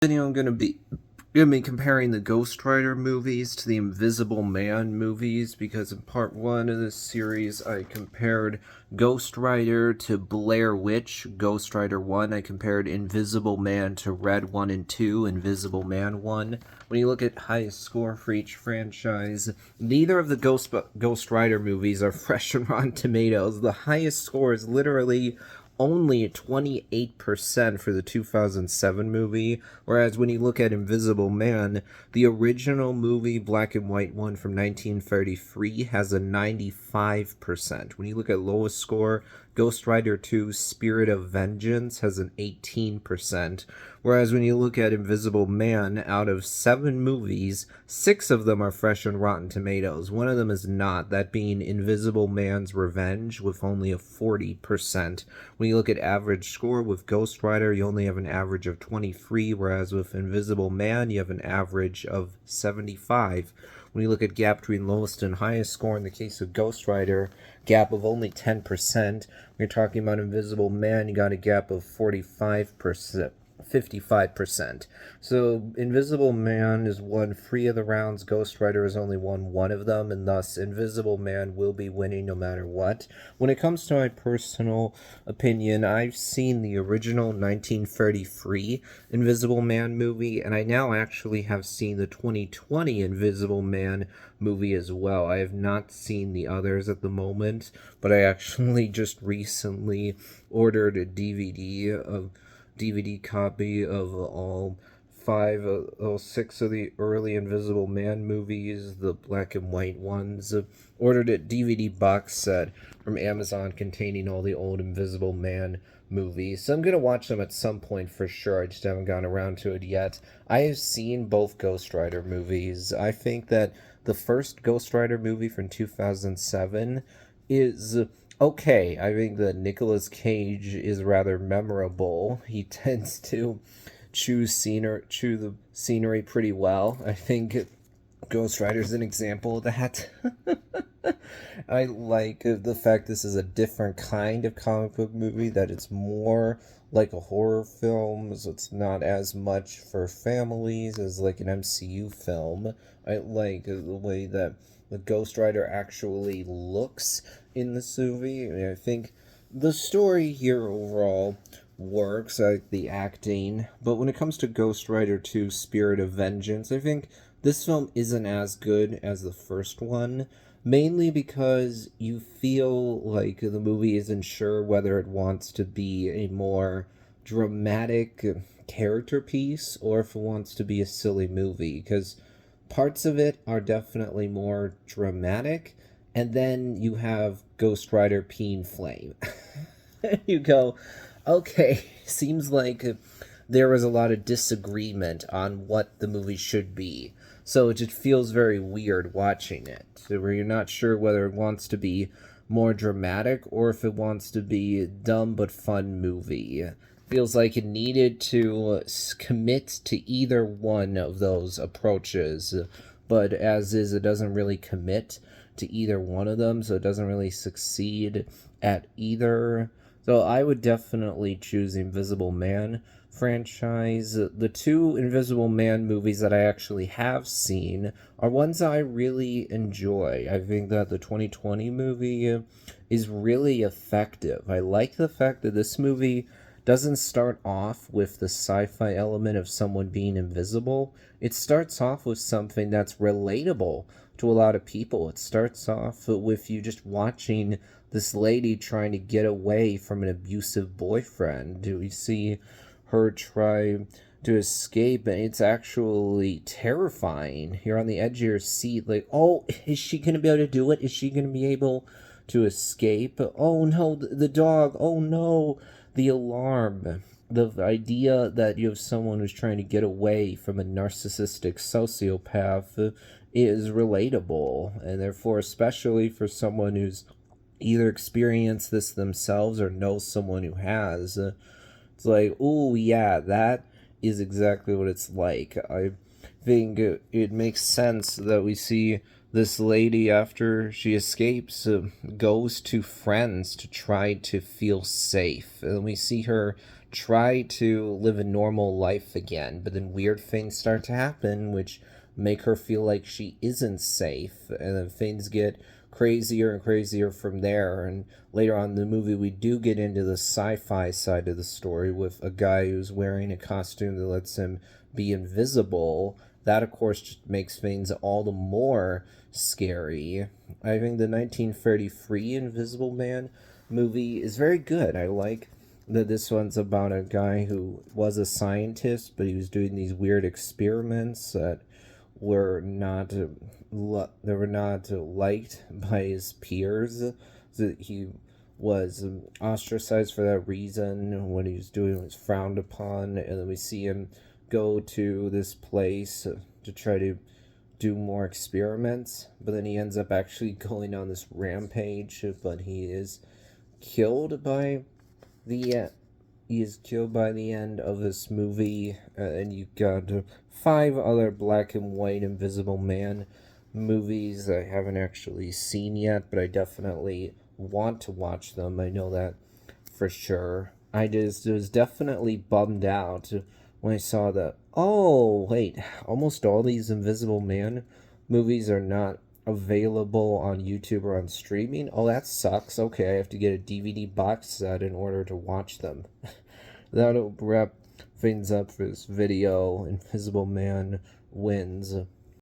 Video I'm gonna be comparing the Ghost Rider movies to the Invisible Man movies because in part one of this series I compared Ghost Rider to Blair Witch, Ghost Rider 1. I compared Invisible Man to Red 1 and 2, Invisible Man 1. When you look at highest score for each franchise, neither of the Ghost Rider movies are fresh on Rotten Tomatoes. The highest score is literally only 28% for the 2007 movie, whereas when you look at Invisible Man, the original movie black and white one from 1933 has a 95%. When you look at lowest score, Ghost Rider 2 Spirit of Vengeance has an 18%, whereas when you look at Invisible Man, out of 7 movies, 6 of them are fresh on Rotten Tomatoes. One of them is not, that being Invisible Man's Revenge with only a 40%. When you look at average score with Ghost Rider, you only have an average of 23, whereas with Invisible Man, you have an average of 75. When you look at gap between lowest and highest score in the case of Ghost Rider, gap of only 10%. When you're talking about Invisible Man, you got a gap of 45%. 55%. So Invisible Man is won 3 of the rounds. Ghost Rider has only won 1 of them, and thus Invisible Man will be winning no matter what. When it comes to my personal opinion, I've seen the original 1933 Invisible Man movie, and I now actually have seen the 2020 Invisible Man movie as well. I have not seen the others at the moment, but I actually just recently ordered a DVD copy of all 6 of the early Invisible Man movies, the black and white ones. Ordered a DVD box set from Amazon containing all the old Invisible Man movies. So I'm going to watch them at some point for sure. I just haven't gone around to it yet. I have seen both Ghost Rider movies. I think that the first Ghost Rider movie from 2007 is okay. I think that Nicolas Cage is rather memorable. He tends to chew the scenery pretty well. I think Ghost Rider is an example of that. I like the fact this is a different kind of comic book movie, that it's more like a horror film, so it's not as much for families as like an MCU film. I like the way that the Ghost Rider actually looks in this movie. I mean, I think the story here overall works, like the acting, but when it comes to Ghost Rider 2 Spirit of Vengeance, I think this film isn't as good as the first one, mainly because you feel like the movie isn't sure whether it wants to be a more dramatic character piece or if it wants to be a silly movie, because parts of it are definitely more dramatic, and then you have Ghost Rider peeing flame. You go, okay, seems like there was a lot of disagreement on what the movie should be. So it just feels very weird watching it, where you're not sure whether it wants to be more dramatic or if it wants to be a dumb but fun movie. Feels like it needed to commit to either one of those approaches, but as is, it doesn't really commit to either one of them, so it doesn't really succeed at either. So I would definitely choose Invisible Man franchise. The 2 Invisible Man movies that I actually have seen are ones I really enjoy. I think that the 2020 movie is really effective. I like the fact that this movie doesn't start off with the sci-fi element of someone being invisible. It starts off with something that's relatable to a lot of people. It starts off with you just watching this lady trying to get away from an abusive boyfriend. Do we see her try to escape, and it's actually terrifying. You're on the edge of your seat, like, oh, is she going to be able to do it? Is she going to be able to escape? Oh no, the dog. Oh no, the alarm. The idea that you have someone who's trying to get away from a narcissistic sociopath is relatable, and therefore, especially for someone who's either experienced this themselves or knows someone who has, it's like, oh yeah, that is exactly what it's like. I think it makes sense that we see this lady, after she escapes, goes to friends to try to feel safe, and we see her try to live a normal life again, but then weird things start to happen, which make her feel like she isn't safe, and then things get crazier and crazier from there. And later on in the movie, we do get into the sci-fi side of the story with a guy who's wearing a costume that lets him be invisible. That, of course, just makes things all the more scary. I think the 1933 Invisible Man movie is very good. I like that this one's about a guy who was a scientist, but he was doing these weird experiments that were not liked by his peers. So he was ostracized for that reason. What he was doing was frowned upon, and then we see him go to this place to try to do more experiments, but then he ends up actually going on this rampage, but killed by the he is killed by the end of this movie. And you got 5 other black and white Invisible Man movies I haven't actually seen yet, but I definitely want to watch them. I know that for sure. I just was definitely bummed out when I saw that. Oh, wait, almost all these Invisible Man movies are not available on YouTube or on streaming. Oh, that sucks. Okay, I have to get a DVD box set in order to watch them. That'll wrap things up for this video. Invisible Man wins.